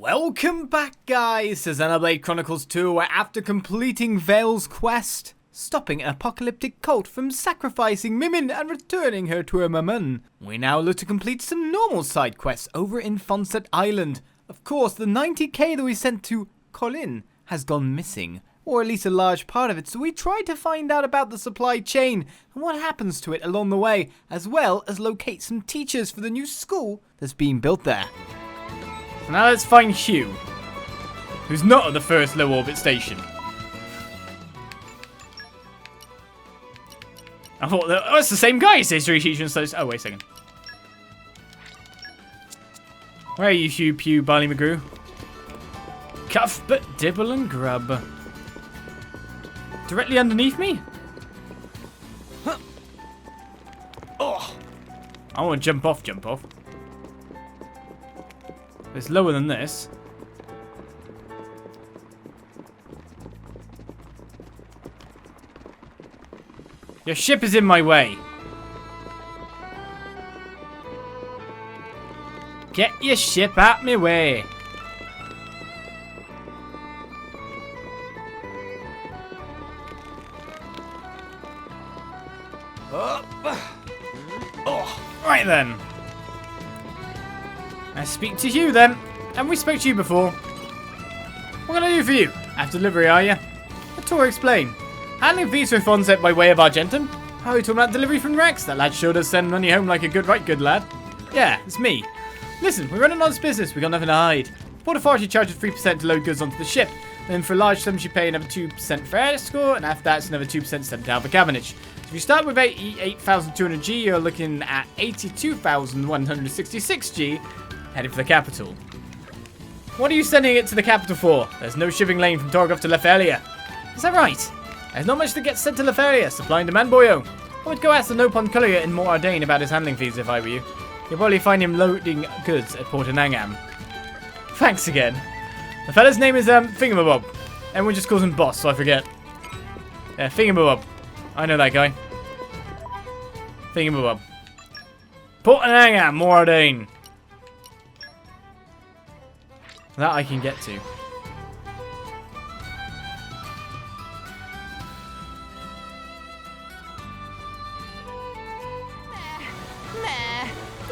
Welcome back, guys, to Xenoblade Chronicles 2, where after completing Vale's quest, stopping an apocalyptic cult from sacrificing Mimin and returning her to her maman, we now look to complete some normal side quests over in Fonsett Island. Of course, the 90k that we sent to Colin has gone missing, or at least a large part of it, so we tried to find out about the supply chain and what happens to it along the way, as well as locate some teachers for the new school that's being built there. So now let's find Hugh, who's not at the first low orbit station. I thought, oh, it's the same guy, says history teacher and studies. Oh, wait a second. Where are you, Hugh Pew, Barley McGrew? Cuff, but dibble and grub. Directly underneath me? Huh. Oh! I want to jump off. It's lower than this. Your ship is in my way. Get your ship out my way. Oh, right then. I speak to you then. And we spoke to you before. What can I do for you? After delivery, are you? Let Tor explain. Handling fees for Fonsett by way of Argentum? How are you talking about delivery from Rex? That lad sure does send money home like a good lad. Yeah, it's me. Listen, we're running an honest business. We got nothing to hide. Port Authority charges 3% to load goods onto the ship. Then for large sums you pay another 2% for air escort, and after that it's another 2% sent down for cabinage. So if you start with 8,200G, you're looking at 82,166G, headed for the capital. What are you sending it to the capital for? There's no shipping lane from Torgov to Lefalia. Is that right? There's not much that gets sent to Lefalia. Supply and demand, boyo. I would go ask the Nopon Courier in Mort Ardain about his handling fees if I were you. You'll probably find him loading goods at Port Anangam. Thanks again. The fella's name is Thingamabob. Everyone just calls him Boss, so I forget. Yeah, Thingamabob. I know that guy. Thingamabob. Port Anangam, Mort Ardain. That I can get to.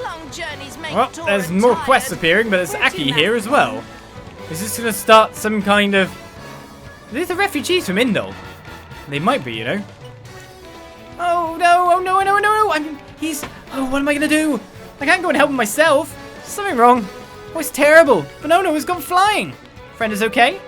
Long journeys make Well, there's more quests appearing, but there's Aki here as well. Is this going to start some kind of... Are these the refugees from Indol? They might be, you know. Oh no, Oh, what am I going to do? I can't go and help him myself. There's something wrong. Oh, it's terrible. Bonono has gone flying. Friend is okay?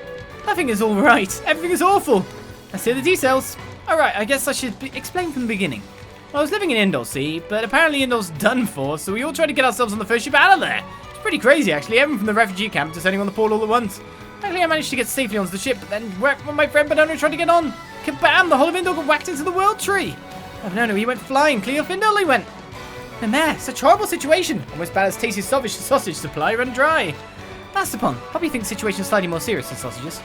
Nothing is alright. Everything is awful. Let's hear the details. Alright, I guess I should explain from the beginning. Well, I was living in Indol, see, but apparently Indol's done for, so we all tried to get ourselves on the first ship out of there. It's pretty crazy, actually. Everyone from the refugee camp descending on the port all at once. Luckily, I managed to get safely onto the ship, but then when my friend Bonono tried to get on, kabam, the whole of Indol got whacked into the world tree. Oh, no, he went flying. Clear off Indol, he went. And there, such a horrible situation. Almost bad as Tasty's sausage supply run dry. Mastapon, probably thinks the situation's slightly more serious than sausages.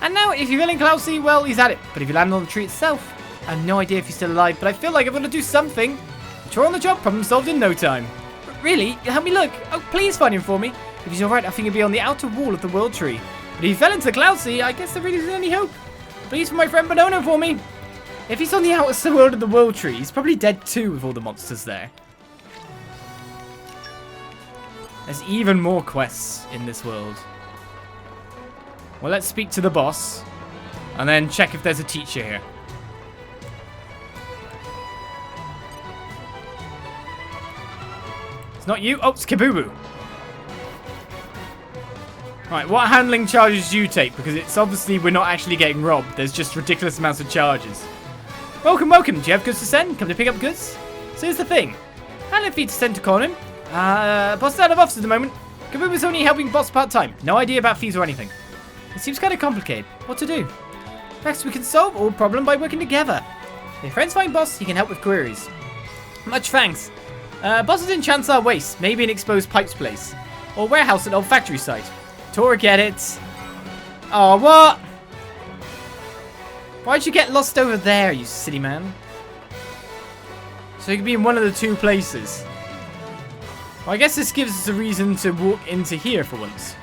And now, if you're feeling Klausy, well, he's at it. But if you land on the tree itself, I have no idea if he's still alive, but I feel like I'm going to do something. Chore on the job, problem solved in no time. But really? Help me look. Oh, please find him for me. If he's alright, I think he'll be on the outer wall of the world tree. But if he fell into Klausy, I guess there really isn't any hope. Please for my friend Bonono for me. If he's on the outer world of the world tree, he's probably dead too with all the monsters there. There's even more quests in this world. Well, let's speak to the boss. And then check if there's a teacher here. It's not you. Oh, it's Kabubu. Right, what handling charges do you take? Because it's obviously we're not actually getting robbed. There's just ridiculous amounts of charges. Welcome. Do you have goods to send? Come to pick up goods? So here's the thing. Handling fee to send to Conan. Boss is out of office at the moment. Kabubu's only helping boss part-time. No idea about fees or anything. It seems kind of complicated. What to do? Next, we can solve all problem by working together. If friends find boss, he can help with queries. Much thanks. Boss is in Chansar Waste, maybe an exposed pipes place. Or warehouse at old factory site. Tora, get it. Oh, what? Why'd you get lost over there, you silly man? So you could be in one of the two places. Well, I guess this gives us a reason to walk into here for once.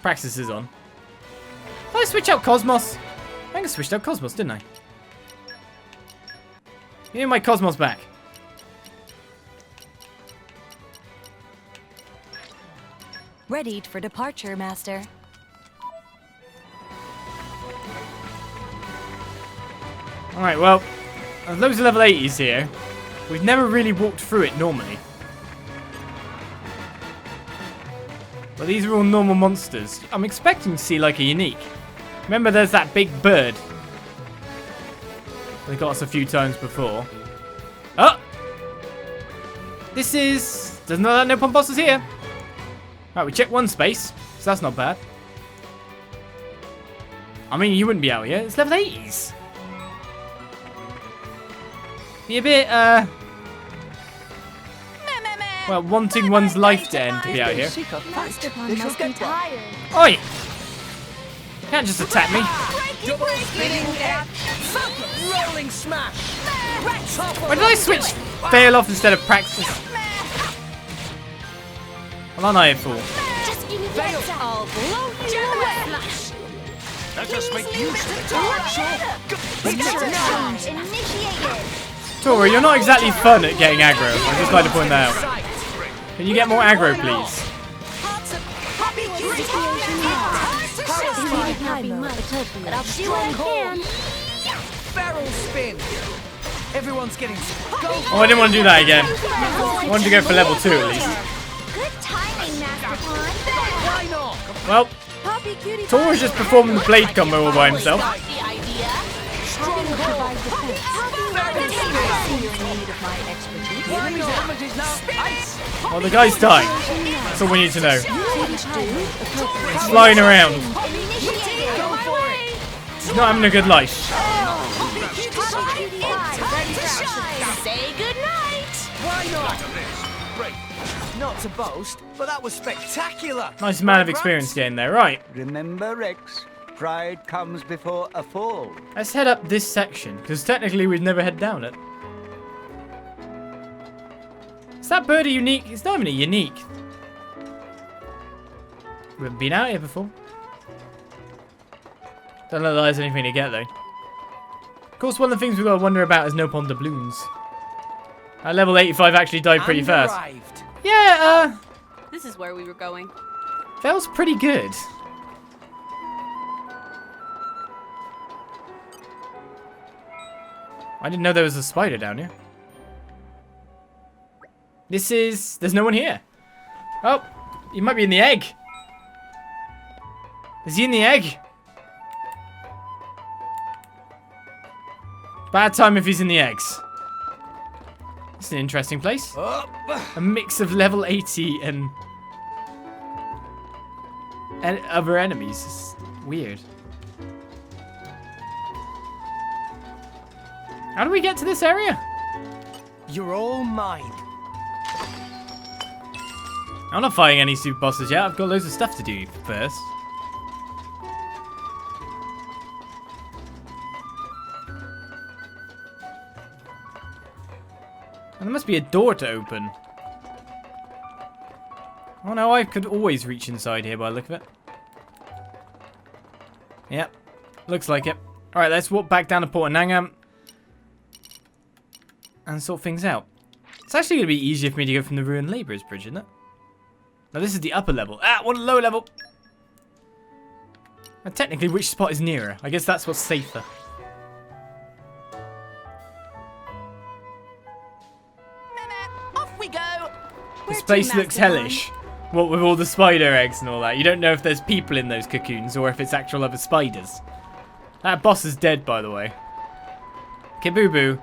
Praxis is on. Did I switch out Cosmos? I think I switched out Cosmos, didn't I? Give me my Cosmos back. Readied for departure, Master. Alright, well, there's loads of level 80s here. We've never really walked through it normally. But these are all normal monsters. I'm expecting to see like a unique. Remember there's that big bird. They got us a few times before. Oh! This is... There's no pump bosses here. Right, we checked one space, so that's not bad. I mean, you wouldn't be out here. It's level 80s. Be a bit, well, wanting one's life to end to be out here. Oi! Can't just attack me. Why did I switch fail off instead of Praxis? Well, aren't I a fool? Tora, you're not exactly fun at getting aggro. I'd just like to point that out. Can you get more aggro, please? Barrel spin. Everyone's getting. Oh, I didn't want to do that again. I wanted to go for level 2 at least. Good timing, Master Pawn. Why not? Well, Tora's just performing the blade combo all by himself. Well, the guy's dying. That's all we need to know. He's flying around. He's not having a good life. Say goodnight. Why not? Not to boast, but that was spectacular. Nice amount of experience getting there. Right. Remember, Rex, pride comes before a fall. Let's head up this section, because technically we've never head down it. Is that bird a unique? It's not even a unique. We haven't been out here before. Don't know that there's anything to get though. Of course, one of the things we've got to wonder about is no pond doubloons. At level 85 actually died pretty fast. Arrived. Yeah, This is where we were going. that was pretty good. I didn't know there was a spider down here. There's no one here. Oh, he might be in the egg. Is he in the egg? Bad time if he's in the eggs. It's an interesting place. A mix of level 80 and other enemies. It's weird. How do we get to this area? You're all mine. I'm not fighting any super bosses yet. I've got loads of stuff to do first. And there must be a door to open. Oh no, I could always reach inside here by the look of it. Yep, looks like it. Alright, let's walk back down to Port Nangam and sort things out. It's actually going to be easier for me to go from the Ruined Labourers Bridge, isn't it? Now this is the upper level. Ah, what a lower level! And technically, which spot is nearer? I guess that's what's safer. Off we go. This place looks hellish. What with all the spider eggs and all that. You don't know if there's people in those cocoons or if it's actual other spiders. That boss is dead, by the way. Kibubu,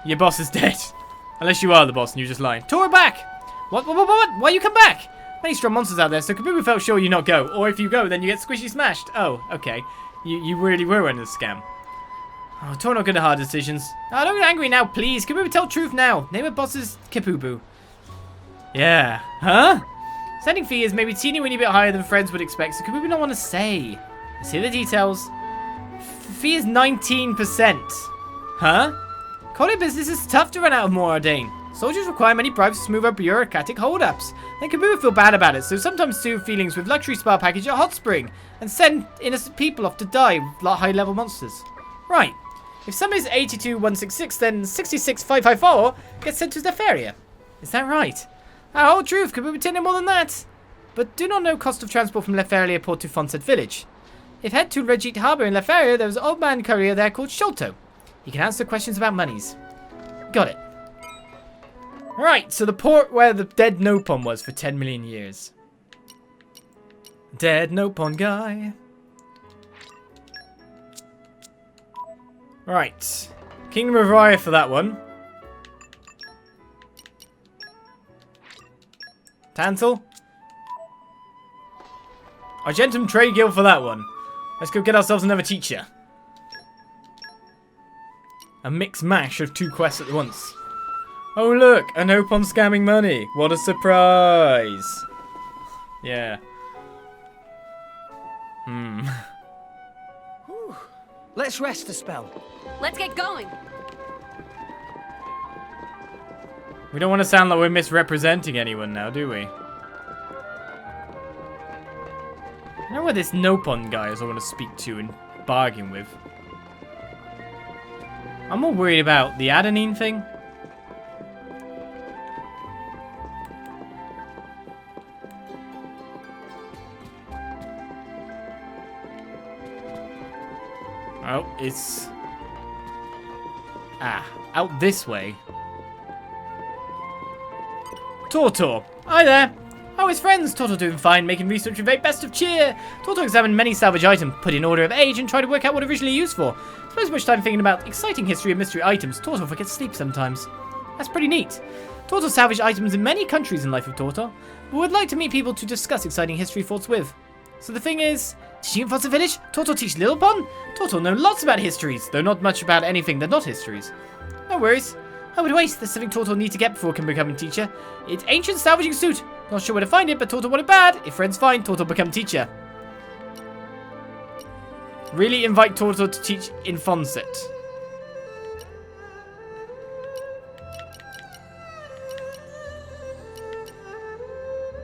your boss is dead. Unless you are the boss and you're just lying. Tora back! What? Why you come back? Many strong monsters out there, so Kabubu felt sure you not go. Or if you go, then you get squishy smashed. Oh, okay. You really were in a scam. Oh, Tora not good at hard decisions. Oh, don't get angry now, please. Kabubu, tell truth now. Name of boss is Kibubu. Yeah. Huh? Sending fee is maybe teeny weeny bit higher than friends would expect, so Kabubu don't want to say. Let's hear the details. Fee is 19%. Huh? Collie business is tough to run out of more Ordain. Soldiers require many bribes to smooth out bureaucratic hold-ups. They can feel bad about it, so sometimes soothe feelings with luxury spa package at Hot Spring and send innocent people off to die with high-level monsters. Right. If somebody's 82,166, then 66,554 gets sent to Lefaria. Is that right? Our whole truth could be obtained more than that. But do not know cost of transport from Lefaria port to Fonsett village. If head to Regit Harbour in Lefaria, there is an old man courier there called Sholto. He can answer questions about monies. Got it. Right, so the port where the dead Nopon was for 10 million years. Dead Nopon guy. Right. Kingdom of Raya for that one. Tantal. Argentum Trade Guild for that one. Let's go get ourselves another teacher. A mixed mash of 2 quests at once. Oh look, an Opon scamming money. What a surprise. Yeah. Let's rest a spell. Let's get going. We don't want to sound like we're misrepresenting anyone now, do we? I know where this Nopon guy is I want to speak to and bargain with. I'm more worried about the adenine thing. Oh, it's... out this way. Tortor! Hi there! Oh, his friends! Tortor doing fine, making research with very best of cheer! Tortor examined many salvage items, put in order of age, and tried to work out what originally used for. Spends much time thinking about exciting history and mystery items. Tortor forgets sleep sometimes. That's pretty neat. Tortor salvaged items in many countries in Life of Tortor, but would like to meet people to discuss exciting history thoughts with. So the thing is, teaching in Fonsett Village? Tortor teach Little Pon? Tortor know lots about histories, though not much about anything that not histories. No worries. I would wait. There's something Tortor need to get before can become a teacher. It's ancient salvaging suit. Not sure where to find it, but Tortor want it bad. If friends find, Tortor become teacher. Really invite Tortor to teach in Fonsett.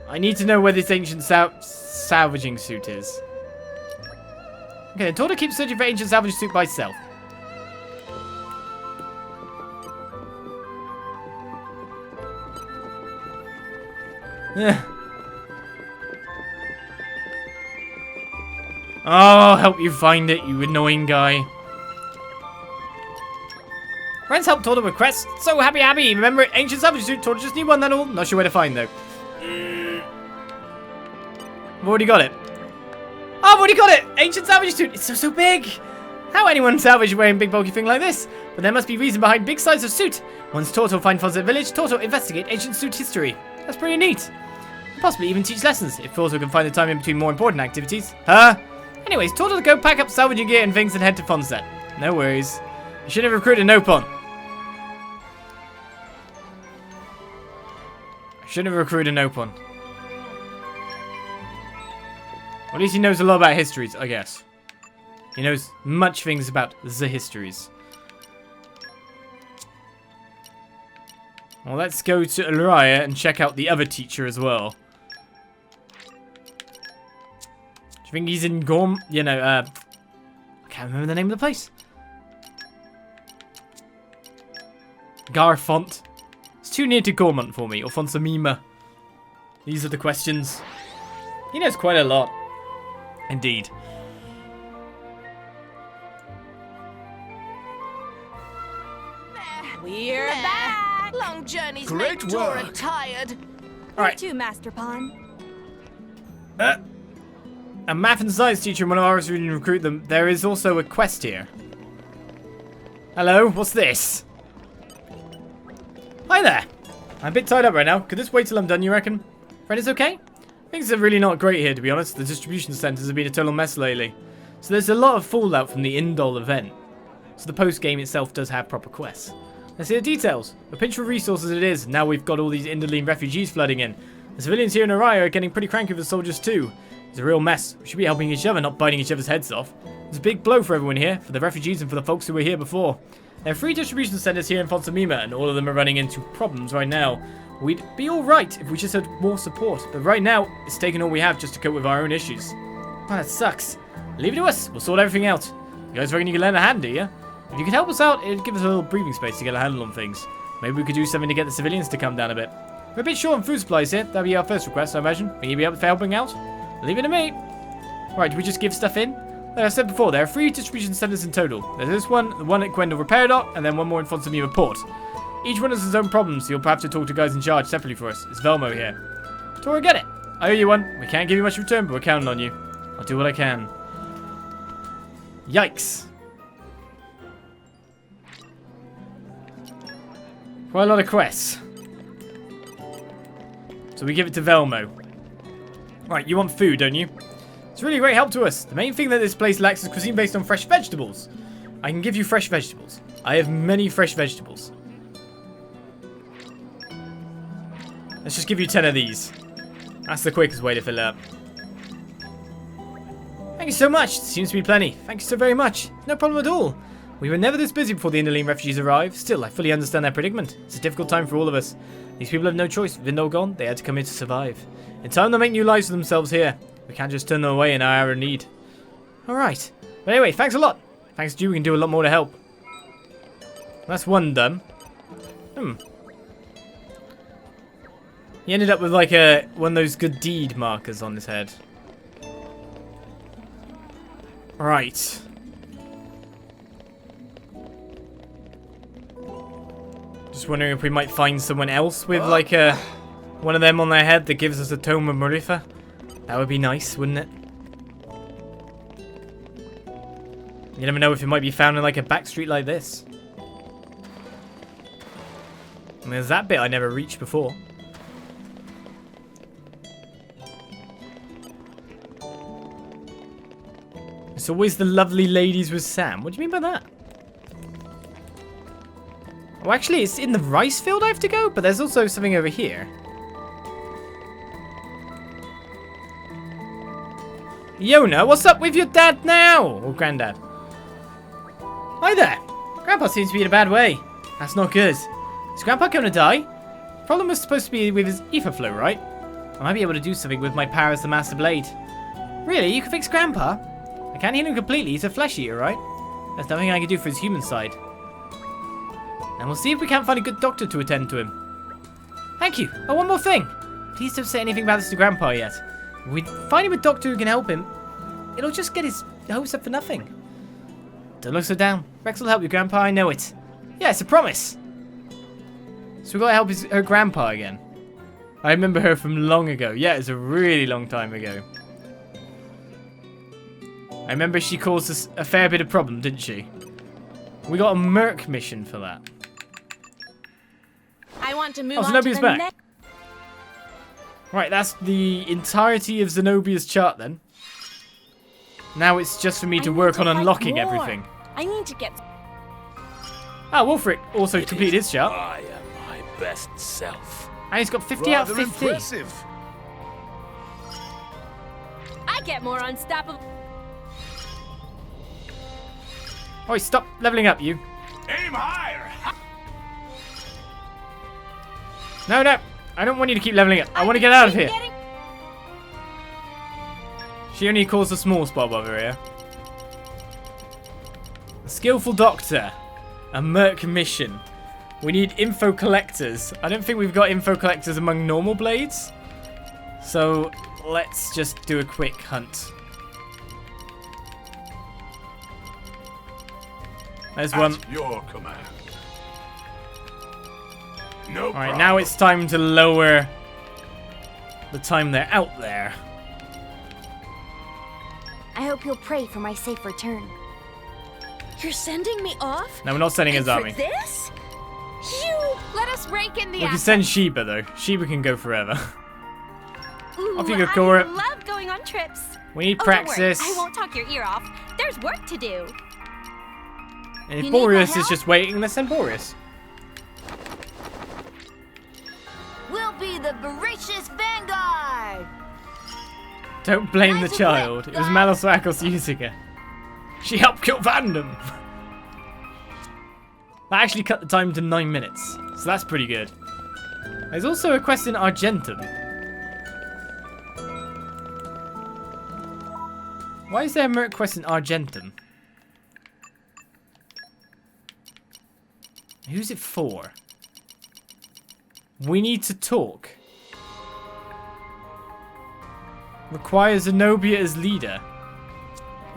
I need to know where this ancient salvaging suit is. Okay, then Tortor keeps searching for ancient salvaging suit by itself. Oh, I'll help you find it, you annoying guy. Friends help Tortor with quests. So happy. Remember, ancient salvage suit. Tortor just need one, that all. Not sure where to find, though. I've already got it. Oh, I've already got it! Ancient salvage suit. It's so big. How anyone salvage wearing big bulky thing like this? But there must be reason behind big size of suit. Once Tortor find Fonsett Village, Tortor investigate ancient suit history. That's pretty neat. Possibly even teach lessons, if Tortor can find the time in between more important activities. Huh? Anyways, Tortor go pack up salvaging gear and things and head to Fonsett. No worries. I should have recruited Nopon. Well, at least he knows a lot about histories, I guess. He knows much things about the histories. Well, let's go to Alraya and check out the other teacher as well. Do you think he's in Gorm? You know, I can't remember the name of the place. Garfont. It's too near to Gormont for me, or Fonsamima. These are the questions. He knows quite a lot. Indeed. We're back. Long journeys Great make Dora work. tired. Alright. Too, Master Pon. A math and science teacher and one of ours who didn't recruit them. There is also a quest here. Hello, what's this? Hi there. I'm a bit tied up right now. Could this wait till I'm done, you reckon? Friend, is okay? Things are really not great here, to be honest. The distribution centers have been a total mess lately. So there's a lot of fallout from the Indol event. So the post-game itself does have proper quests. Let's see the details. A pinch of resources it is. Now we've got all these Indoline refugees flooding in. The civilians here in Araya are getting pretty cranky with the soldiers too. It's a real mess. We should be helping each other, not biting each other's heads off. It's a big blow for everyone here, for the refugees and for the folks who were here before. There are 3 distribution centers here in Fonsett, and all of them are running into problems right now. We'd be alright if we just had more support, but right now, it's taking all we have just to cope with our own issues. Oh, that sucks. Leave it to us. We'll sort everything out. You guys reckon you can lend a hand, do you? If you could help us out, it'd give us a little breathing space to get a handle on things. Maybe we could do something to get the civilians to come down a bit. We're a bit short on food supplies here. That'd be our first request, I imagine. Think you'd be up for helping out? Leave it to me. Right, do we just give stuff in? Like I said before, there are 3 distribution centers in total. There's this one, the one at Gwendol Repair Dock, and then one more in Fonsett Port. Each one has its own problems, so you'll have to talk to guys in charge separately for us. It's Velmo here. Tora, get it. I owe you one. We can't give you much return, but we're counting on you. I'll do what I can. Yikes. Quite a lot of quests. So we give it to Velmo. Right, you want food, don't you? It's really a great help to us. The main thing that this place lacks is cuisine based on fresh vegetables. I can give you fresh vegetables. I have many fresh vegetables. Let's just give you 10 of these. That's the quickest way to fill it up. Thank you so much. It seems to be plenty. Thank you so very much. No problem at all. We were never this busy before the Indolene refugees arrived. Still, I fully understand their predicament. It's a difficult time for all of us. These people have no choice. With Vindel gone, they had to come here to survive. In time, they'll make new lives for themselves here. We can't just turn them away in our hour of need. Alright. But anyway, thanks a lot. Thanks to you, we can do a lot more to help. That's one done. He ended up with like one of those good deed markers on his head. Right. Just wondering if we might find someone else with like one of them on their head that gives us a Tome of Maritha. That would be nice, wouldn't it? You never know if it might be found in like a back street like this. I mean, there's that bit I never reached before. It's always the lovely ladies with Sam. What do you mean by that? Oh, actually, it's in the rice field I have to go, but there's also something over here. Yona, what's up with your dad now? Or granddad? Hi there. Grandpa seems to be in a bad way. That's not good. Is Grandpa going to die? The problem was supposed to be with his ether flow, right? I might be able to do something with my power as the Master Blade. Really? You can fix Grandpa? I can't heal him completely. He's a flesh eater, right? There's nothing I can do for his human side. And we'll see if we can't find a good doctor to attend to him. Thank you. Oh, one more thing. Please don't say anything about this to Grandpa yet. If we find him a doctor who can help him, it'll just get his hopes up for nothing. Don't look so down. Rex will help you, Grandpa. I know it. Yeah, it's a promise. So we've got to help her Grandpa again. I remember her from long ago. Yeah, it's a really long time ago. I remember she caused us a fair bit of problem, didn't she? We got a Merc mission for that. I want to move on on to Zenobia's the back. next. Right, that's the entirety of Zenobia's chart then. Now it's just for me to work on unlocking everything. I need to get. Ah, Wolfric also completed his chart. I am my best self. And he's got 50 out of 50. Impressive. I get more unstoppable. Oh, stop leveling up, you. Aim higher. No, no. I don't want you to keep leveling up. I want to get out of here. She only caused a small spot over here. A skillful doctor. A Merc mission. We need info collectors. I don't think we've got info collectors among normal blades. So let's just do a quick hunt. There's one. At your command. No Alright, problem. now it's time to lower the time they're out there. I hope you'll pray for my safe return. You're sending me off? No, we're not sending his For army. this? You Let us rake in the We can assets. send Sheba though. Sheba can go forever. Ooh, Off you go, Cora. I love going on trips. We need Oh, don't worry. Praxis. I won't talk your ear off. There's work to do. And if You need my Boreas is help? just waiting, let's send Boreas. We'll be the voracious vanguard. Don't blame the Nice child. It was Malosakos using her. She helped kill Vandom. That actually cut the time to 9 minutes. So that's pretty good. There's also a quest in Argentum. Why is there a merc quest in Argentum? Who's it for? We need to talk. Requires Zenobia as leader.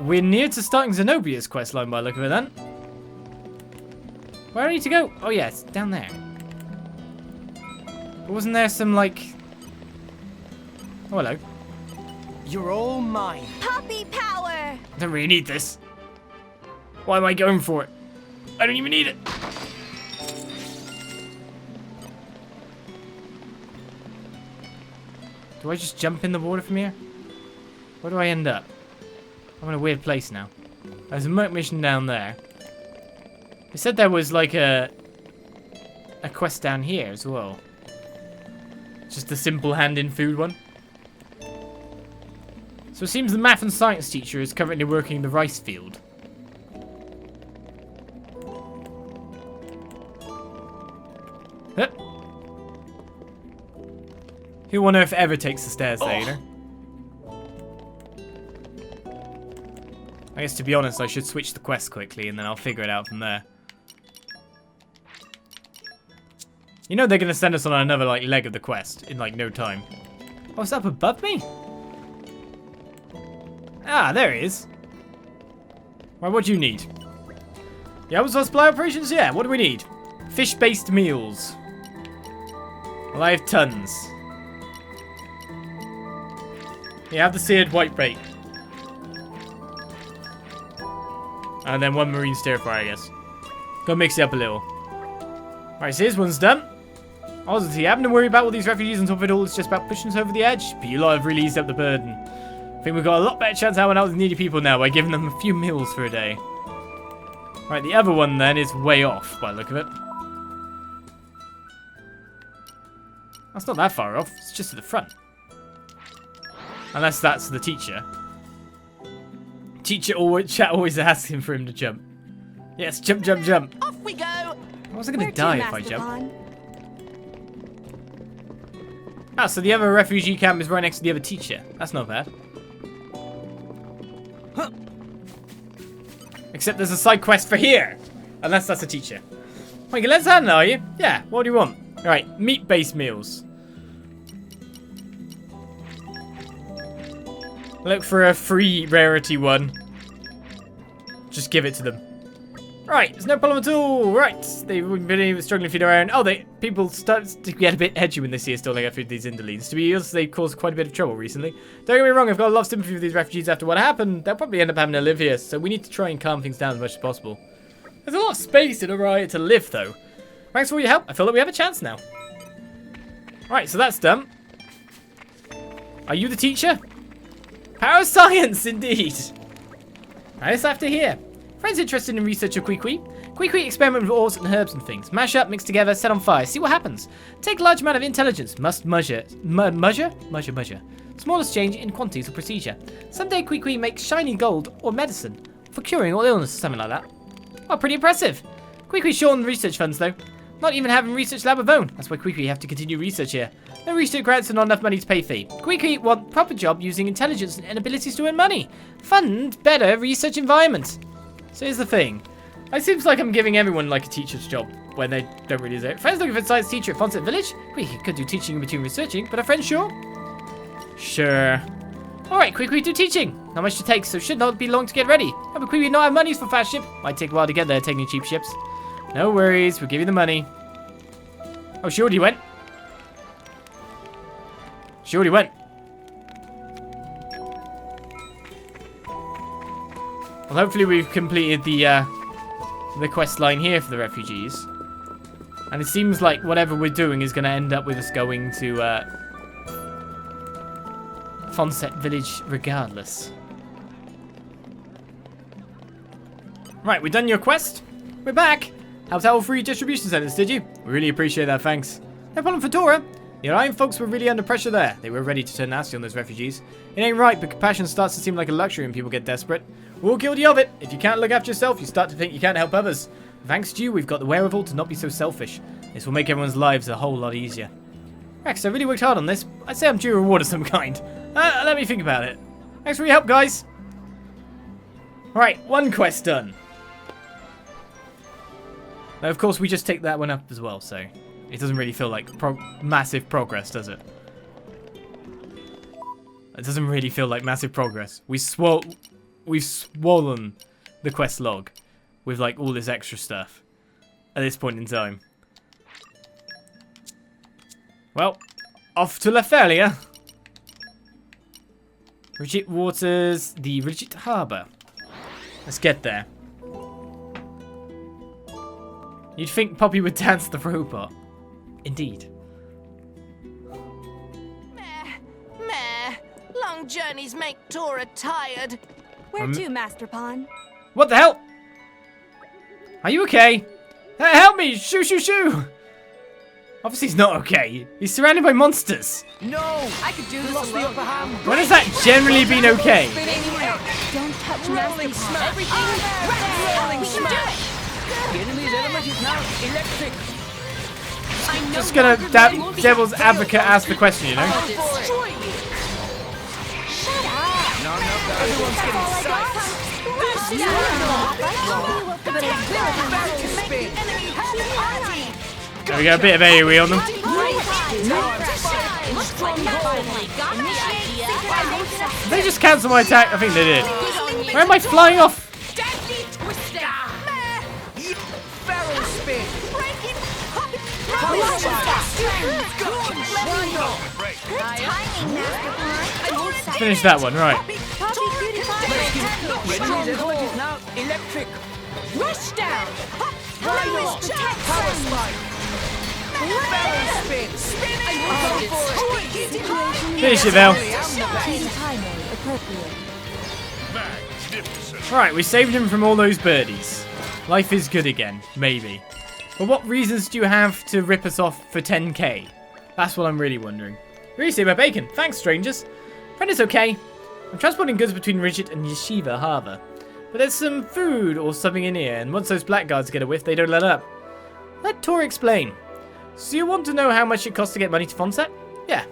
We're near to starting Zenobia's questline by the look of it then. Where do I need to go? Oh yeah, it's down there. But wasn't there some like... Oh, hello. You're all mine. Puppy power! I don't really need this. Why am I going for it? I don't even need it. Do I just jump in the water from here? Where do I end up? I'm in a weird place now. There's a merc mission down there. They said there was like a quest down here as well. Just a simple hand-in food one. So it seems the math and science teacher is currently working the rice field. Huh. Who on earth ever takes the stairs there, you know? I guess, to be honest, I should switch the quest quickly and then I'll figure it out from there. You know they're going to send us on another like leg of the quest in like no time. Oh, it's up above me? Ah, there it is. Right, what do you need? Yeah, was our supply operations? Yeah, what do we need? Fish-based meals. Well, I have tons. Yeah, have the seared white bait. And then one marine stir fry, I guess. Go mix it up a little. Alright, so this one's done. Honestly, having to worry about all these refugees on top of it all is just about pushing us over the edge. But you lot have really eased up the burden. I think we've got a lot better chance of helping out with needy people now by giving them a few meals for a day. Right, the other one then is way off by the look of it. That's not that far off. It's just at the front. Unless that's the teacher. Chat always asking for him to jump. Yes, jump, jump, jump. Off we go. I wasn't going to die if I jump. Ah, so the other refugee camp is right next to the other teacher. That's not bad. Huh. Except there's a side quest for here. Unless that's a teacher. Wait, let's hand, are you? Yeah, what do you want? Alright, meat-based meals. Look for a free rarity one. Just give it to them. Right, there's no problem at all. Right, they've been struggling to feed their own. Oh, people start to get a bit edgy when they see us stealing food these Indolines. To be honest, they've caused quite a bit of trouble recently. Don't get me wrong, I've got a lot of sympathy for these refugees after what happened. They'll probably end up having to live here, so we need to try and calm things down as much as possible. There's a lot of space in a riot to live, though. Thanks for all your help. I feel like we have a chance now. Right, so that's done. Are you the teacher? Power science, indeed. Nice after here. Friends interested in research of Kwee-Kwee? Kwee-Kwee experiment with ores and herbs and things. Mash up, mix together, set on fire, see what happens. Take a large amount of intelligence. Must measure. Measure? Smallest change in quantities or procedure. Someday Kwee-Kwee makes shiny gold or medicine for curing all illness or something like that. Oh, pretty impressive. Kwee-Kwee's short on research funds though. Not even having a research lab of own. That's why Kwee-Kwee have to continue research here. No research grants and not enough money to pay fee. Kwee-Kwee want proper job using intelligence and abilities to earn money. Fund better research environments. So here's the thing. It seems like I'm giving everyone like a teacher's job when they don't really deserve it. Friends looking for a science teacher at Fonsett Village? We could do teaching in between researching, but a friend sure? Sure. Alright, Kwee-Kwee do teaching. Not much to take, so should not be long to get ready. But Kwee-Kwee not have monies for fast ship. Might take a while to get there taking cheap ships. No worries, we'll give you the money. Oh, she already went. She already went. Well, hopefully we've completed the quest line here for the refugees. And it seems like whatever we're doing is going to end up with us going to Fonsett Village regardless. Right, we've done your quest. We're back. Helped out all 3 distribution centers, did you? We really appreciate that, thanks. No problem for Dora. The Orion folks were really under pressure there. They were ready to turn nasty on those refugees. It ain't right, but compassion starts to seem like a luxury when people get desperate. We're all guilty of it. If you can't look after yourself, you start to think you can't help others. Thanks to you, we've got the wherewithal to not be so selfish. This will make everyone's lives a whole lot easier. Rex, I really worked hard on this. I'd say I'm due a reward of some kind. Let me think about it. Thanks for your help, guys. Alright, one quest done. Now, of course, we just take that one up as well, so it doesn't really feel like massive progress, does it? It doesn't really feel like massive progress. We've swollen the quest log with like all this extra stuff at this point in time. Well, off to Lephelia. Rigid Waters, the Rigid Harbour. Let's get there. You'd think Poppy would dance the robot. Indeed. Meh. Long journeys make Tora tired. Where to, Master Pawn? What the hell? Are you okay? Help me! Shoo, shoo, shoo! Obviously he's not okay. He's surrounded by monsters. No! I could do this lost the upper hand. When has that generally been okay? Don't touch Rolling Master smack. Pawn. Rolling smack. The enemy's element is now electric. Just gonna devil's advocate ask the question, you know? Destroy you. Shut up. No, everyone's getting psyched. This is There we go, a bit of AoE on them. Did they just cancel my attack? I think they did. Where am I flying off? Barrel spin. Let's finish that one, right. The enemy's element is now electric. Rush down. Power spike. Barrel spin. Finish it, Vel. Magnificent. Right, we saved him from all those birdies. Life is good again, maybe. But what reasons do you have to rip us off for 10k? That's what I'm really wondering. Really save my bacon. Thanks, strangers. Friend is okay. I'm transporting goods between Rigid and Yeshiva Harbour. But there's some food or something in here, and once those blackguards get a whiff, they don't let up. Let Tor explain. So you want to know how much it costs to get money to Fonsett? Yeah.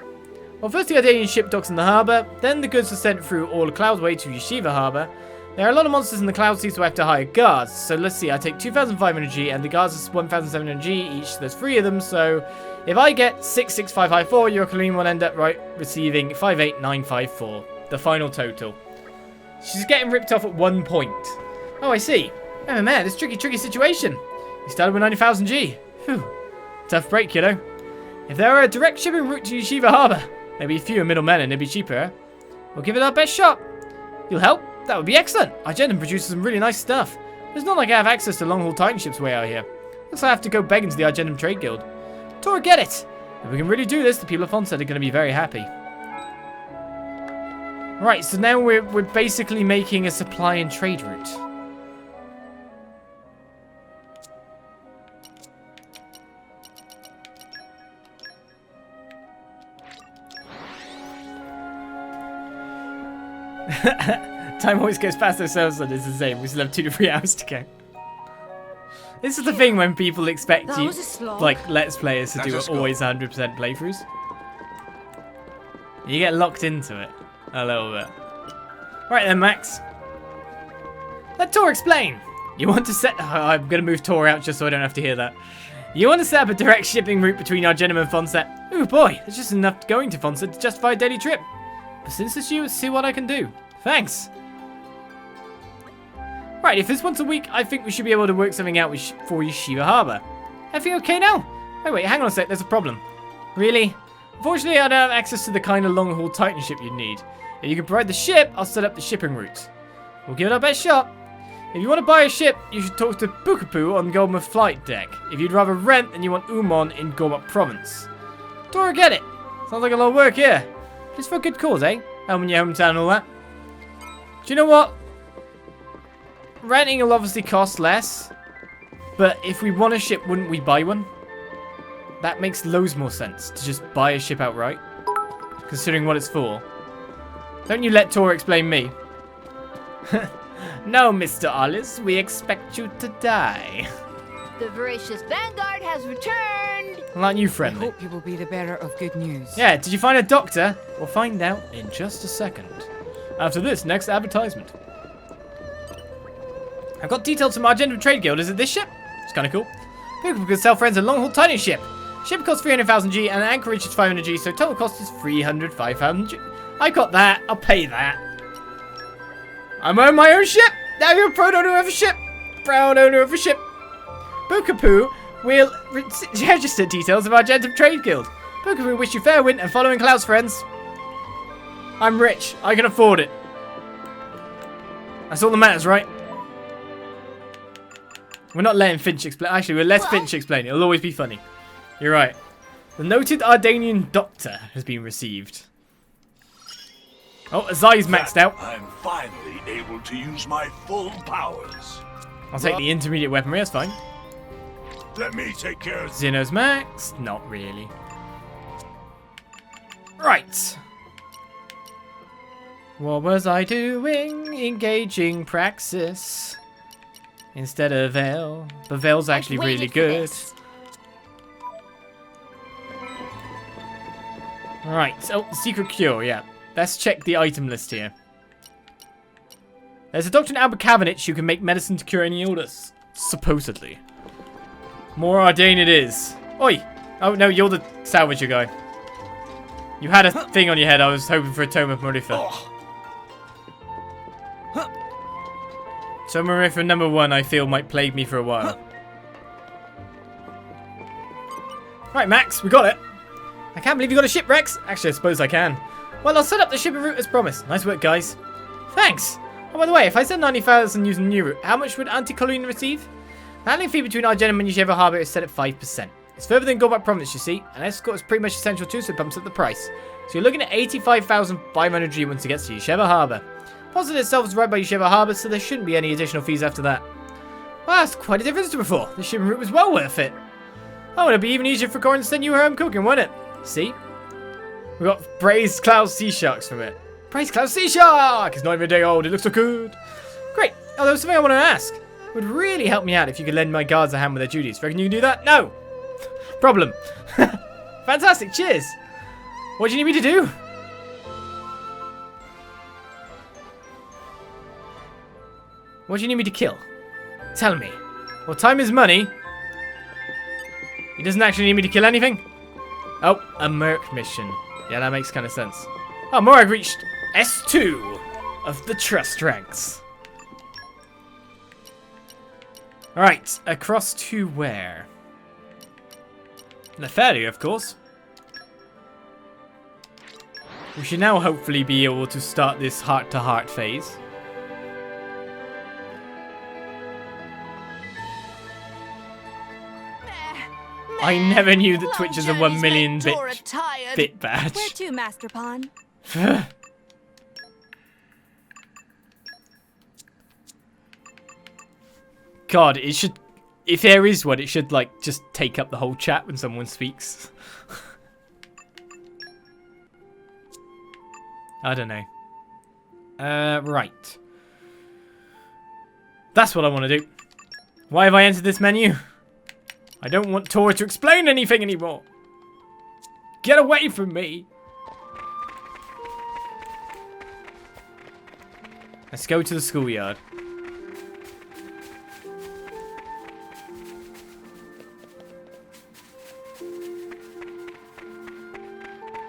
Well, first the Ardanian ship docks in the harbour, then the goods are sent through all Cloudway to Yeshiva Harbour. There are a lot of monsters in the Cloud Sea, so I have to hire guards. So let's see, I take 2,500G, and the guards is 1,700G each, so there's 3 of them, so if I get 66554, your Kareem will end up receiving 58954, the final total. She's getting ripped off at 1 point. Oh, I see. Oh man, this tricky situation. You started with 90,000G. Phew. Tough break, kiddo. If there were a direct shipping route to Yeshiva Harbour, maybe fewer middlemen and it'd be cheaper. We'll give it our best shot. You'll help? That would be excellent. Our Argentum produces some really nice stuff. It's not like I have access to long-haul Titan ships way out here. Looks like I have to go begging to the Argentum Trade Guild. Tora, get it! If we can really do this, the people of Fonsett are going to be very happy. Right, so now we're basically making a supply and trade route. Time always goes faster, so it's the same. We still have 2 to 3 hours to go. This is the thing when people expect you, like, Let's Players to do always 100% playthroughs. You get locked into it a little bit. Right then, Max. Let Tor explain. You want to set... I'm going to move Tor out just so I don't have to hear that. You want to set up a direct shipping route between Argentum and Fonsett? Ooh, boy, there's just enough going to Fonsett to justify a daily trip. But since it's you, let's see what I can do. Thanks. Right, if it's once a week, I think we should be able to work something out for Yeshiva Harbour. Everything okay now? Wait, hang on a sec, there's a problem. Really? Unfortunately, I don't have access to the kind of long-haul Titan ship you'd need. If you can provide the ship, I'll set up the shipping route. We'll give it our best shot. If you want to buy a ship, you should talk to Bukapu on Golmuth Flight Deck. If you'd rather rent, then you want Umon in Gormuk Province. Tora, get it. Sounds like a lot of work here. Just for a good cause, eh? Helping your hometown and all that. Do you know what? Renting will obviously cost less. But if we want a ship, wouldn't we buy one? That makes loads more sense to just buy a ship outright. Considering what it's for. Don't you let Tor explain me. No, Mr. Ollis, we expect you to die. The voracious vanguard has returned. Aren't you I friendly? hope you will be the bearer of good news. Yeah, did you find a doctor? We'll find out in just a second. After this next advertisement. I've got details from our Argent Trade Guild. Is it this ship? It's kind of cool. People can sell friends a long-haul tiny ship. Ship costs 300,000 G and anchorage is 500 G, so total cost is 305,000 G. I got that. I'll pay that. I'm on my own ship. Now you're a proud owner of a ship. Proud owner of a ship. Bookapoo will register details of our Argent Trade Guild. Bookapoo wish you fair wind and following clouds, friends. I'm rich. I can afford it. That's all that matters, right? We're not letting Finch explain. Actually, we'll let Finch explain. It'll always be funny. You're right. The noted Ardanian doctor has been received. Oh, Azai's maxed out. I'm finally able to use my full powers. I'll take the intermediate weaponry. That's fine. Let me take care of Xeno's maxed. Not really. Right. What was I doing? Engaging Praxis instead of Veil. But Veil's actually I've really waited for good. this. Right. Oh, secret cure. Yeah. Let's check the item list here. There's a doctor in Albert Cavendish who can make medicine to cure any illness. Supposedly. More Ardane it is. Oi! Oh no, you're the salvager guy. You had a thing on your head. I was hoping for a Tome of Marifa. So Marifa number 1 I feel might plague me for a while. Right, Max, we got it. I can't believe you got a ship, Rex. Actually, I suppose I can. Well, I'll set up the ship route as promised. Nice work, guys. Thanks. Oh, by the way, if I send 90,000 using the new route, how much would Anti-Colleen receive? The handling fee between Argent and Yeshiva Harbour is set at 5%. It's further than Goldback promised, you see. An escort is pretty much essential too, so it bumps up the price. So you're looking at 85,500 G once it gets to Yeshiva Harbour. Fonsett itself is right by Yeshiva Harbour, so there shouldn't be any additional fees after that. Well, that's quite a difference to before. The shipping route was well worth it. Oh, it'll be even easier for Corin to send you her home cooking, won't it? See? We got Braised Cloud Sea Sharks from it. Braised Cloud Sea Shark! It's not even a day old, it looks so good. Great. Oh, there was something I want to ask. It would really help me out if you could lend my guards a hand with their duties. Reckon you can do that? No! Problem. Fantastic, cheers! What do you need me to do? What do you need me to kill? Tell me. Well, time is money. He doesn't actually need me to kill anything? Oh, a Merc mission. Yeah, that makes kind of sense. Oh, Morag reached S2 of the trust ranks. Alright, across to where? Nefaria, of course. We should now hopefully be able to start this heart-to-heart phase. I never knew that Twitch is a 1 million bit badge. Where to, Master Pawn? God, it should... If there is one, it should, like, just take up the whole chat when someone speaks. I don't know. Right. That's what I want to do. Why have I entered this menu? I don't want Tora to explain anything anymore. Get away from me. Let's go to the schoolyard.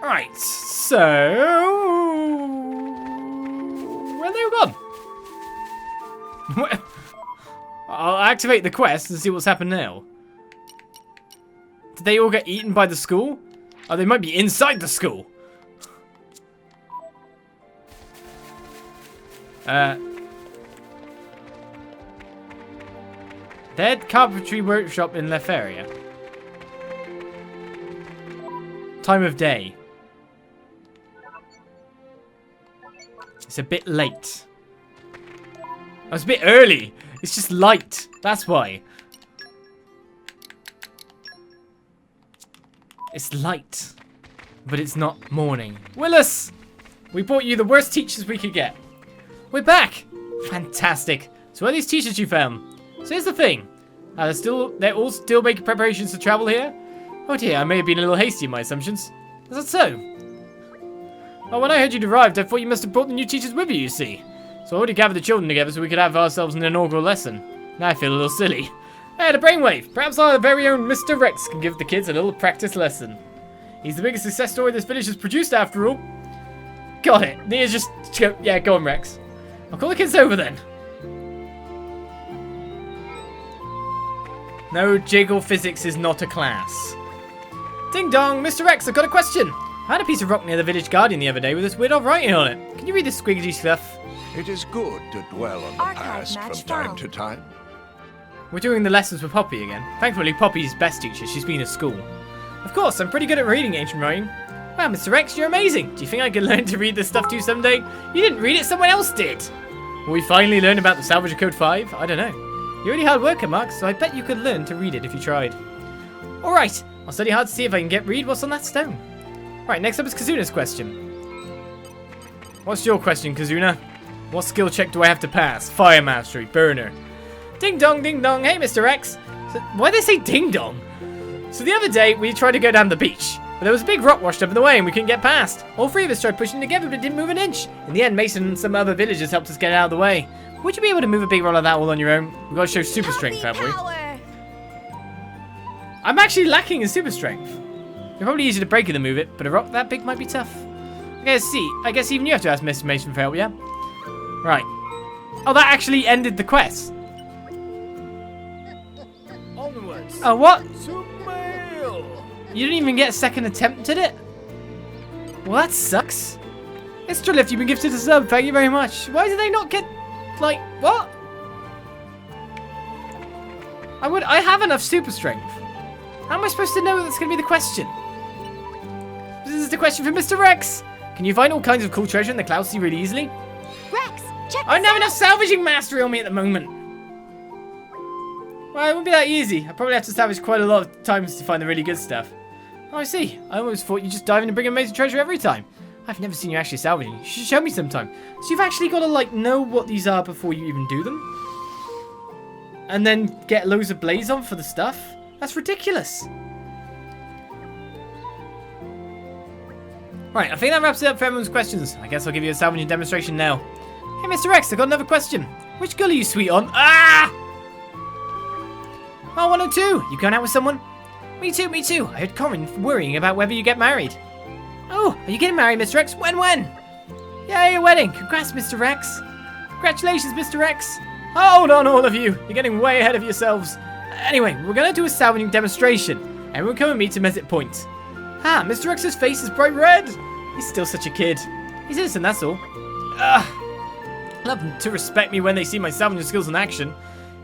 Alright, so... where are they all gone? I'll activate the quest and see what's happened now. Did they all get eaten by the school? Oh, they might be inside the school. Dead carpentry workshop in Lefaria. Time of day. It's a bit late. Oh, it's a bit early. It's just light. That's why. It's light, but it's not morning. Willis! We brought you the worst teachers we could get. We're back! Fantastic. So where are these teachers you found? So here's the thing. They're all still making preparations to travel here? Oh dear, I may have been a little hasty in my assumptions. Is that so? Well, when I heard you'd arrived, I thought you must have brought the new teachers with you see. So I already gathered the children together so we could have ourselves an inaugural lesson. Now I feel a little silly. Hey, the brainwave! Perhaps our very own Mr. Rex can give the kids a little practice lesson. He's the biggest success story this village has produced after all. Got it. Nia's just... Yeah, go on, Rex. I'll call the kids over then. No, jiggle physics is not a class. Ding dong, Mr. Rex, I've got a question. I had a piece of rock near the village guardian the other day with this weird old writing on it. Can you read this squiggly stuff? It is good to dwell on the Archive past match from time found. to time. We're doing the lessons with Poppy again. Thankfully, Poppy's best teacher. She's been at school. Of course, I'm pretty good at reading ancient writing. Wow, Mr. Rex, you're amazing. Do you think I could learn to read this stuff too someday? You didn't read it, someone else did. Will we finally learn about the Salvage of Code 5? I don't know. You're really hard worker, Mark, so I bet you could learn to read it if you tried. Alright, I'll study hard to see if I can read what's on that stone. Right, next up is Kazuna's question. What's your question, Kazuna? What skill check do I have to pass? Fire Mastery, Burner. Ding dong, ding dong. Hey, Mr. Rex. So, why did they say ding dong? So the other day, we tried to go down the beach. But there was a big rock washed up in the way and we couldn't get past. All three of us tried pushing together but it didn't move an inch. In the end, Mason and some other villagers helped us get out of the way. Would you be able to move a big rock like that all on your own? We've got to show super strength, haven't we? I'm actually lacking in super strength. It's probably easier to break it than move it, but a rock that big might be tough. Okay, let's see. I guess even you have to ask Mr. Mason for help, yeah? Right. Oh, that actually ended the quest. Onwards. Oh, what? To mail. You didn't even get a second attempt at it? Well, that sucks. Extra lift, you've been gifted a sub. Thank you very much. Why did they not get... Like, what? I have enough super strength. How am I supposed to know that's going to be the question? This is the question for Mr. Rex. Can you find all kinds of cool treasure in the Cloud Sea really easily? Rex, check I don't this have out. enough salvaging mastery on me at the moment. Well, it wouldn't be that easy. I probably have to salvage quite a lot of times to find the really good stuff. Oh, I see. I always thought you just dive in and bring amazing treasure every time. I've never seen you actually salvaging. You should show me sometime. So you've actually got to, like, know what these are before you even do them? And then get loads of blaze on for the stuff? That's ridiculous. Right, I think that wraps it up for everyone's questions. I guess I'll give you a salvaging demonstration now. Hey, Mr. Rex, I got another question. Which girl are you sweet on? Ah! Oh, 102. You going out with someone? Me too, me too. I heard Corin worrying about whether you get married. Oh, are you getting married, Mr. Rex? When? Yay, a wedding. Congrats, Mr. Rex. Congratulations, Mr. Rex. Hold on, all of you. You're getting way ahead of yourselves. Anyway, we're going to do a salvaging demonstration. Everyone come and meet him at point. Ah, Mr. Rex's face is bright red. He's still such a kid. He's innocent, that's all. Love them to respect me when they see my salvaging skills in action.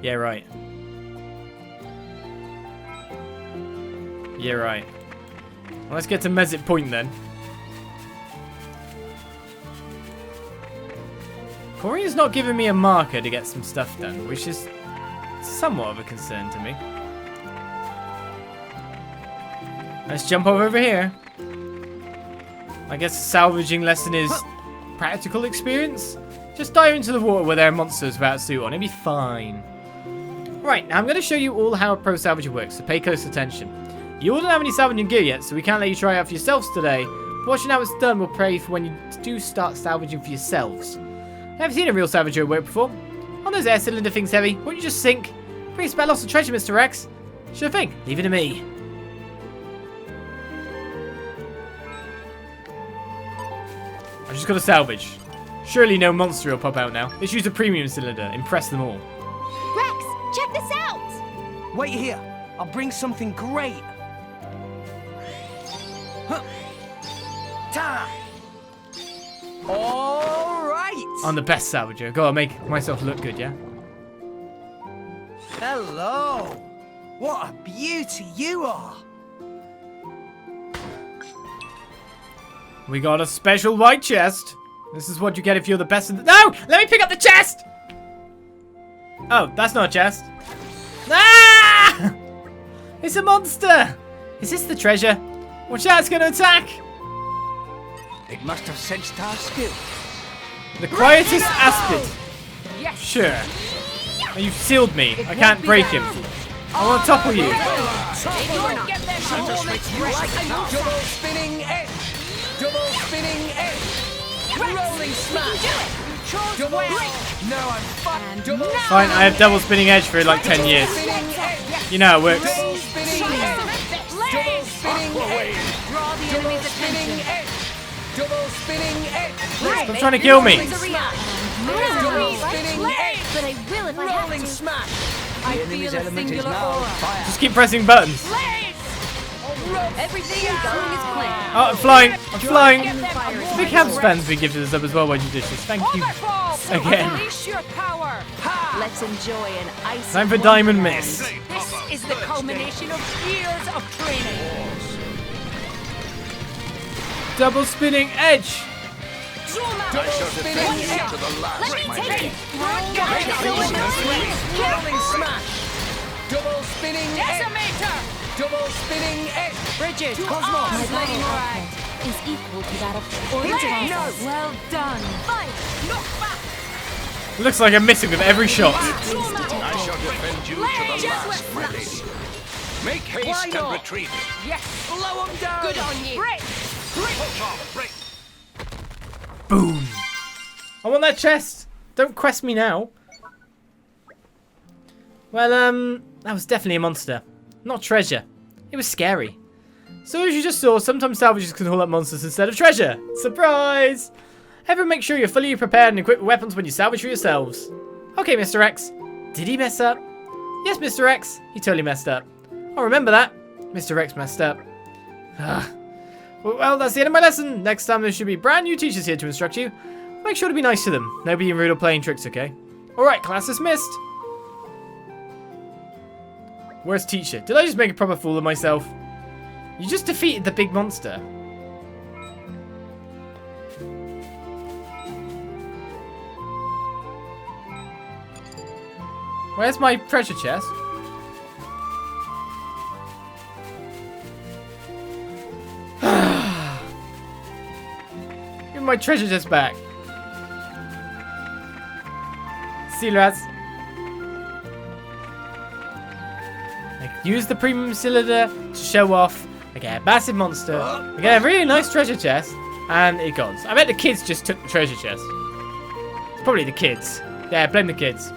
Yeah, right. Yeah, right. Well, let's get to Mesit Point then. Corian's not giving me a marker to get some stuff done, which is somewhat of a concern to me. Let's jump over here. I guess the salvaging lesson is practical experience. Just dive into the water where there are monsters without a suit on. It'll be fine. Right, now I'm going to show you all how a pro salvager works, so pay close attention. You all don't have any salvaging gear yet, so we can't let you try it out for yourselves today. But watching how it's done will pray for when you do start salvaging for yourselves. Never seen a real salvager work before. On those air cylinder things heavy, won't you just sink? Pretty spell lots of treasure, Mr. Rex. Sure thing, leave it to me. I just got to salvage. Surely no monster will pop out now. Let's use a premium cylinder. Impress them all. Rex, check this out. Wait here. I'll bring something great. Huh. Time. All right. I'm the best salvager. Gotta make myself look good, yeah? Hello. What a beauty you are. We got a special white chest. This is what you get if you're the best in the... No! Let me pick up the chest! Oh, that's not a chest. Ah! It's a monster! Is this the treasure? Watch out, it's going to attack! It must have sensed our skill. The quietest aspid. Yes. Sure. Oh, you've sealed me. I can't break him. I want to topple you. Double spinning edge. Double spinning edge. Rolling smash. Double. Now I'm fine. Double. Fine, I have double spinning edge for like 10 years. You know how it works. Double spinning edge. Double spinning edge. Draw the enemy's attention. Double spinning edge. Stop trying to kill me. Double spinning edge. But I will if I have Rolling to. smash. I The enemy's feel a element is singular now aura. fire. Just keep pressing buttons. Everything is going as planned. Oh, I'm flying. I'm flying. Fire is Big Habs fans been gifted us up as well by Judicious. Thank you again. Unleash your power. Let's enjoy an ice. Time for Diamond Miss. This is the culmination of years of training. Double spinning edge. Double spinning edge. Let me take it. Rolling smash. Double spinning edge. Decimator. Double spinning edge. Bridget. Cosmos. My body output is equal to that of Play. Well done. Look back. Looks like I'm missing with every shot. I shall defend you to the last, my lady. Make haste and retreat. Yes. Blow 'em down. Good on you. Break. Push off, break. Boom. I want that chest. Don't quest me now. Well, that was definitely a monster. Not treasure. It was scary. So as you just saw, sometimes salvages can haul up monsters instead of treasure. Surprise! Everyone make sure you're fully prepared and equipped with weapons when you salvage for yourselves. Okay, Mr. X. Did he mess up? Yes, Mr. X. He totally messed up. I'll remember that. Mr. X messed up. Well, that's the end of my lesson. Next time there should be brand new teachers here to instruct you. Make sure to be nice to them. No being rude or playing tricks, okay? Alright, class dismissed. Where's teacher? Did I just make a proper fool of myself? You just defeated the big monster. Where's my treasure chest? Give my treasure chest back. See you, lads. Use the premium cylinder to show off. I get a massive monster. I get a really nice treasure chest. And it goes. I bet the kids just took the treasure chest. It's probably the kids. Yeah, blame the kids.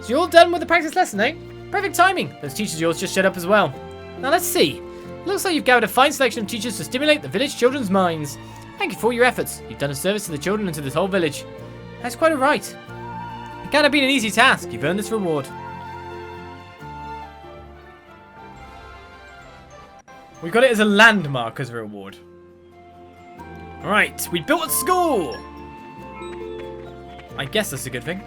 So you're all done with the practice lesson, eh? Perfect timing. Those teachers of yours just showed up as well. Now let's see. Looks like you've gathered a fine selection of teachers to stimulate the village children's minds. Thank you for all your efforts. You've done a service to the children and to this whole village. That's quite alright. It can't have been an easy task. You've earned this reward. We got it as a landmark as a reward. Alright, we built a school! I guess that's a good thing.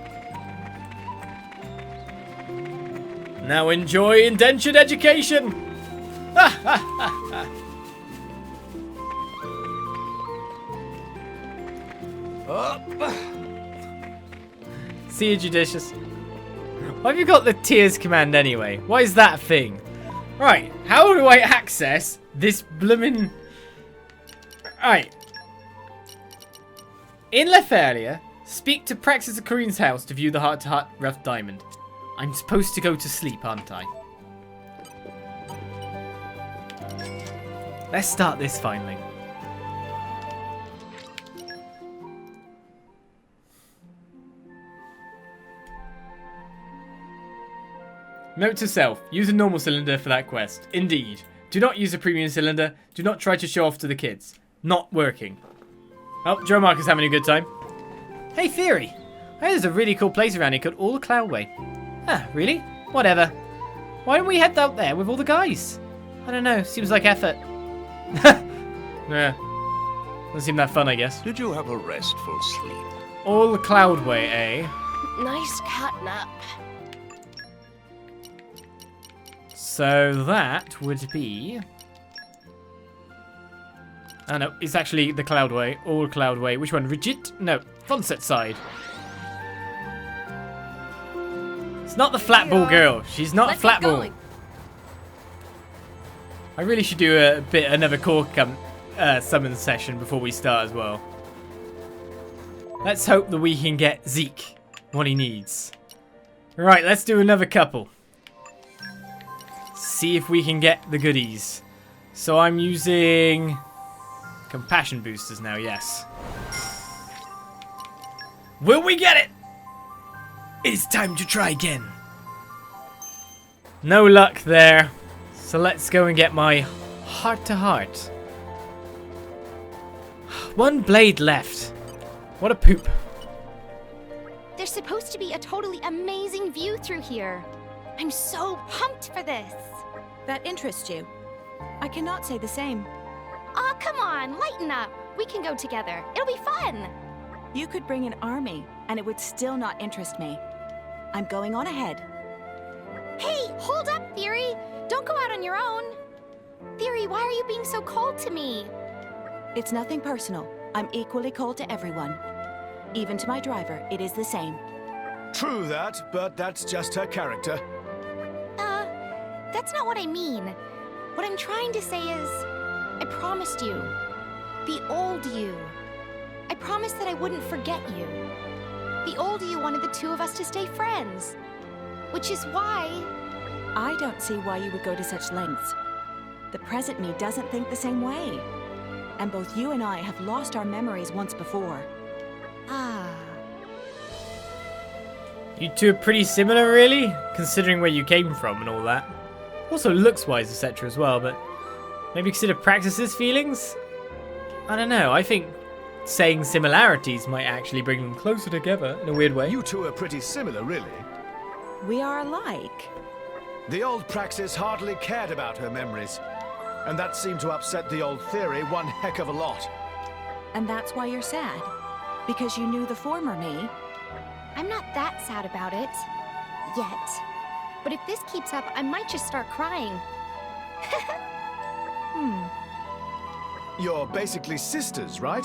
Now enjoy indentured education! Ha ha ha ha! See you, Judicious. Why have you got the tears command anyway? Why is that a thing? Right, how do I access this bloomin'... Right. In Lefaria, speak to Praxis of Kareem's house to view the heart-to-heart rough diamond. I'm supposed to go to sleep, aren't I? Let's start this finally. Note to self, use a normal cylinder for that quest. Indeed. Do not use a premium cylinder. Do not try to show off to the kids. Not working. Oh, Joe Mark is having a good time. Hey, Theory. I heard there's a really cool place around here called All the Cloudway. Ah, really? Whatever. Why don't we head out there with all the guys? I don't know. Seems like effort. Yeah. Doesn't seem that fun, I guess. Did you have a restful sleep? All the Cloudway, eh? Nice cat nap. So that would be... Oh no, it's actually the Cloudway. All Cloudway. Which one? Rigid? No, Fonsett side. It's not the flatball girl. She's not Let's a get flatball. going. I really should do another core summon session before we start as well. Let's hope that we can get Zeke what he needs. Right, let's do another couple. see if we can get the goodies. So I'm using compassion boosters now, yes. Will we get it? It's time to try again. No luck there. So let's go and get my heart-to-heart. One blade left. What a poop. There's supposed to be a totally amazing view through here. I'm so pumped for this. That interests you. I cannot say the same. Aw, come on, lighten up. We can go together. It'll be fun. You could bring an army, and it would still not interest me. I'm going on ahead. Hey, hold up, Theory. Don't go out on your own. Theory, why are you being so cold to me? It's nothing personal. I'm equally cold to everyone. Even to my driver, it is the same. True that, but that's just her character. That's not what I mean. What I'm trying to say is, I promised you. The old you. I promised that I wouldn't forget you. The old you wanted the two of us to stay friends. Which is why... I don't see why you would go to such lengths. The present me doesn't think the same way. And both you and I have lost our memories once before. Ah. You two are pretty similar, really, considering where you came from and all that. Also looks-wise, etc. as well, but maybe consider Praxis's feelings? I don't know, I think saying similarities might actually bring them closer together in a weird way. You two are pretty similar, really. We are alike. The old Praxis hardly cared about her memories, and that seemed to upset the old Theory one heck of a lot. And that's why you're sad. Because you knew the former me. I'm not that sad about it. Yet. But if this keeps up, I might just start crying. You're basically sisters, right?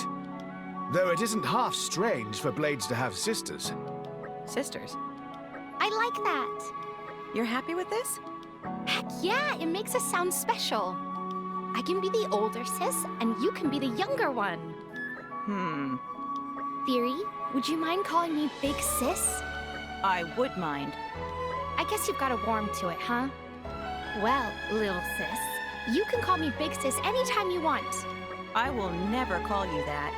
Though it isn't half strange for blades to have sisters. Sisters. I like that. You're happy with this? Heck yeah, it makes us sound special. I can be the older sis, and you can be the younger one. Theory, would you mind calling me Big Sis? I would mind. I guess you've got to warm to it, huh? Well, little sis, you can call me Big Sis anytime you want. I will never call you that.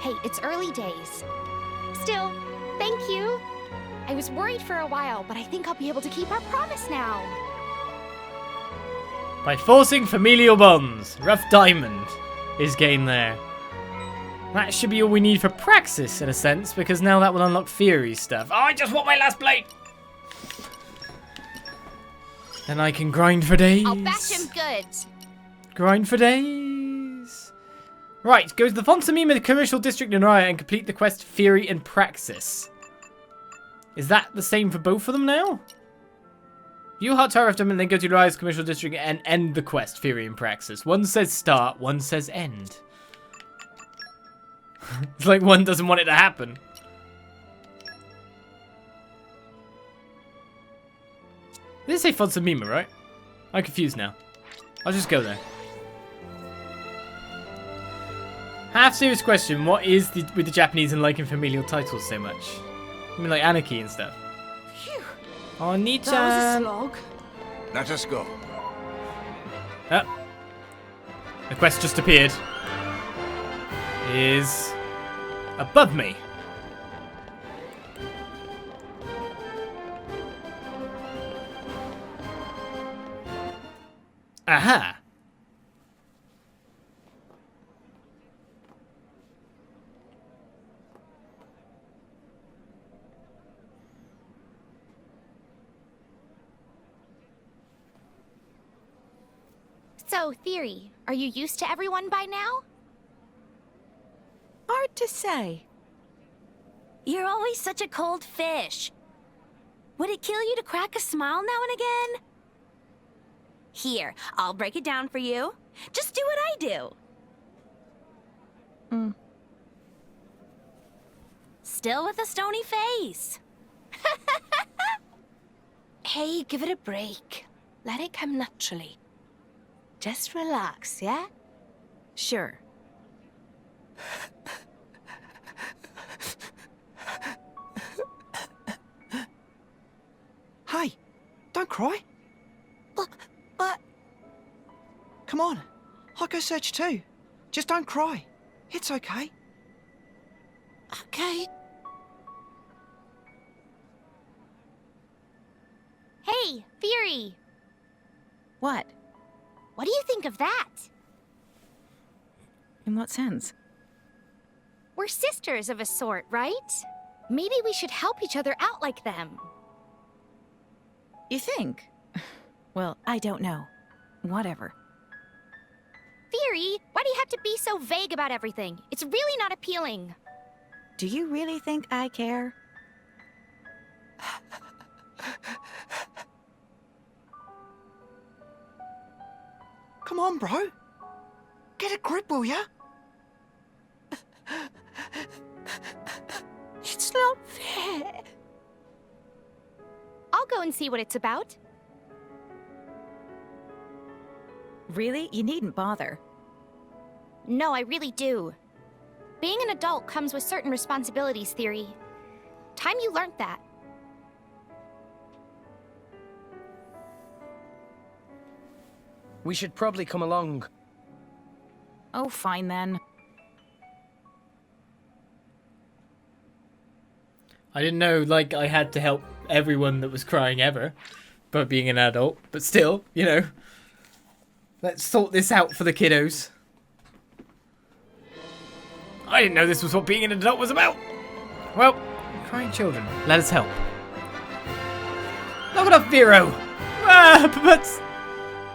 Hey, it's early days. Still, thank you. I was worried for a while, but I think I'll be able to keep our promise now. By forcing familial bonds, Rough Diamond is gained there. That should be all we need for Praxis, in a sense, because now that will unlock Theory stuff. Oh, I just want my last blade! Then I can grind for days. I'll bash him good. Grind for days. Right, go to the Fonsett commercial district in Raya and complete the quest Theory and Praxis. Is that the same for both of them now? View Hot Tower after and then go to Raya's commercial district and end the quest Theory and Praxis. One says start, one says end. It's like one doesn't want it to happen. Did it say Fonsett, right? I'm confused now. I'll just go there. Half serious question, what is with the Japanese and liking familial titles so much? I mean like Anarchy and stuff. Phew. Oh, Nichan. That was a slog. Let us go. Oh. The quest just appeared. Is above me. Aha. So, Theory, are you used to everyone by now? Hard to say. You're always such a cold fish. Would it kill you to crack a smile now and again? Here, I'll break it down for you. Just do what I do. Still with a stony face. Hey, give it a break. Let it come naturally. Just relax, yeah? Sure. Hi, Don't cry. But... Come on. I'll go search too. Just don't cry. It's okay. Okay. Hey, Fury! What? What do you think of that? In what sense? We're sisters of a sort, right? Maybe we should help each other out like them. You think? Well, I don't know. Whatever. Fury, why do you have to be so vague about everything? It's really not appealing. Do you really think I care? Come on, bro. Get a grip, will ya? It's not fair. I'll go and see what it's about. Really? You needn't bother. No, I really do. Being an adult comes with certain responsibilities, Theory. Time you learned that. We should probably come along. Oh, fine then. I didn't know, like, I had to help everyone that was crying ever by being an adult. But still, you know, let's sort this out for the kiddos. I didn't know this was what being an adult was about. Well, crying children, let us help. Knock it off, Vero! But...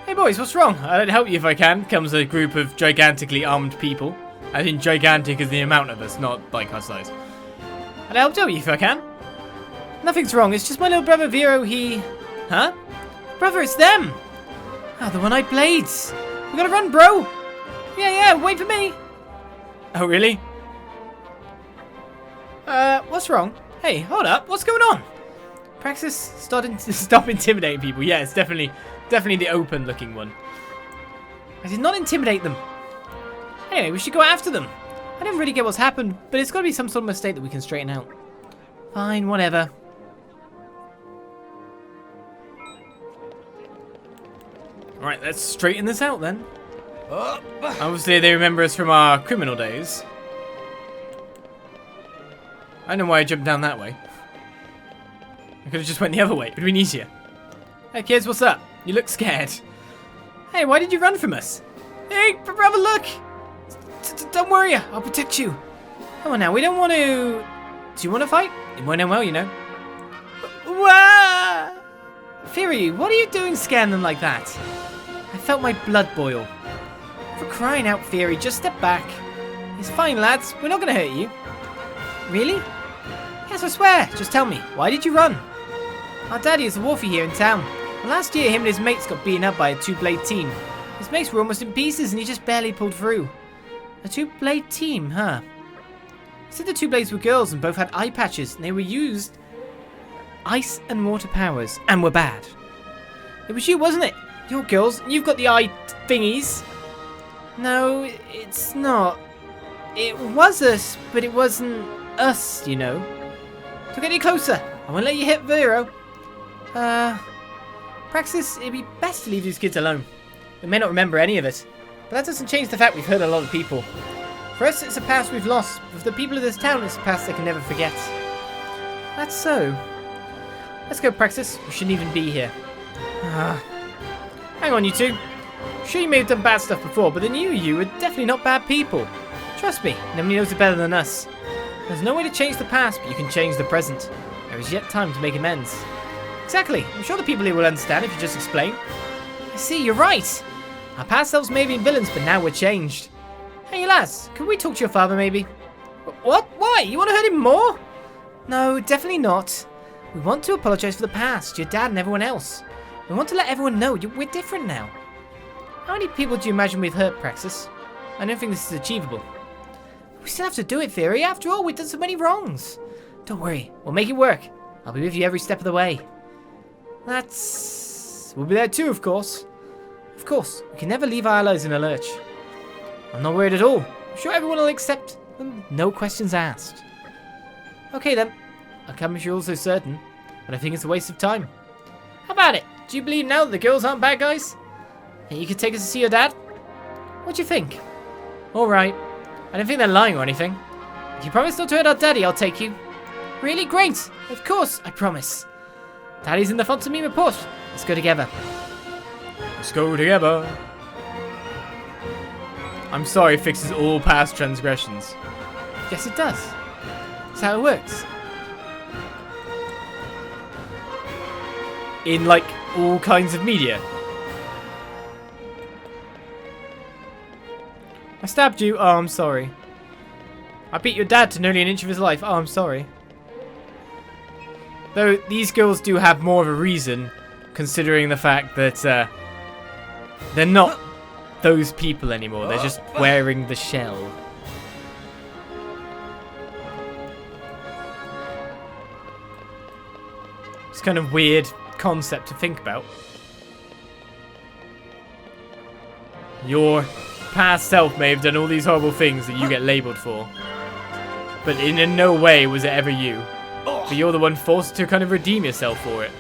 Hey boys, what's wrong? I'd help you if I can, comes a group of gigantically armed people. I think gigantic is the amount of us, not like our size. I'd help you if I can. Nothing's wrong, it's just my little brother Vero, he... Huh? Brother, it's them! Ah, the one-eyed blades! We gotta run, bro! Yeah, wait for me! Oh, really? What's wrong? Hey, hold up, what's going on? Praxis, stop intimidating people. Yeah, it's definitely the open-looking one. I did not intimidate them. Anyway, we should go after them. I don't really get what's happened, but it's got to be some sort of mistake that we can straighten out. Fine, whatever. Alright, let's straighten this out then. Obviously, they remember us from our criminal days. I don't know why I jumped down that way. I could have just went the other way. It would have been easier. Hey, kids, what's up? You look scared. Hey, why did you run from us? Hey, brother, look! Don't worry, I'll protect you. Come on now, we don't want to... Do you want to fight? It won't end well, you know. Wah! Fury, what are you doing scaring them like that? I felt my blood boil. For crying out, Fury, just step back. It's fine, lads. We're not going to hurt you. Really? Yes, I swear. Just tell me, why did you run? Our daddy is a wharfie here in town. Well, last year, him and his mates got beaten up by a two-blade team. His mates were almost in pieces and he just barely pulled through. A two-blade team, huh? He said the two blades were girls and both had eye patches and they were used ice and water powers and were bad. It was you, wasn't it? You're girls and you've got the eye thingies. No, it's not. It was us, but it wasn't us, you know. So get any closer. I won't let you hit Vero. Praxis, it'd be best to leave these kids alone. They may not remember any of it, but that doesn't change the fact we've hurt a lot of people. For us, it's a past we've lost. But for the people of this town, it's a past they can never forget. That's so. Let's go, Praxis. We shouldn't even be here. Hang on, you two. Sure, you may have done bad stuff before, but the new you are definitely not bad people. Trust me, nobody knows it better than us. There's no way to change the past, but you can change the present. There is yet time to make amends. Exactly. I'm sure the people here will understand if you just explain. I see, you're right. Our past selves may have been villains, but now we're changed. Hey, lads, can we talk to your father, maybe? What? Why? You want to hurt him more? No, definitely not. We want to apologize for the past, your dad and everyone else. We want to let everyone know we're different now. How many people do you imagine we've hurt, Praxis? I don't think this is achievable. We still have to do it, Fury. After all, we've done so many wrongs. Don't worry, we'll make it work. I'll be with you every step of the way. We'll be there too, of course. Of course, we can never leave our allies in a lurch. I'm not worried at all. I'm sure everyone will accept them, no questions asked. Okay then, I'll come if you're also certain, but I think it's a waste of time. How about it? Do you believe now that the girls aren't bad guys? And you could take us to see your dad? What do you think? Alright. I don't think they're lying or anything. If you promise not to hurt our daddy, I'll take you. Really? Great! Of course, I promise. Daddy's in the Fonsett report. Let's go together. Let's go together. I'm sorry it fixes all past transgressions. Yes, it does. That's how it works. In, like, all kinds of media. I stabbed you. Oh, I'm sorry. I beat your dad to nearly an inch of his life. Oh, I'm sorry. Though, these girls do have more of a reason, considering the fact that, they're not those people anymore. They're just wearing the shell. It's kind of weird concept to think about. Your past self may have done all these horrible things that you get labeled for. But in no way was it ever you. But you're the one forced to kind of redeem yourself for it.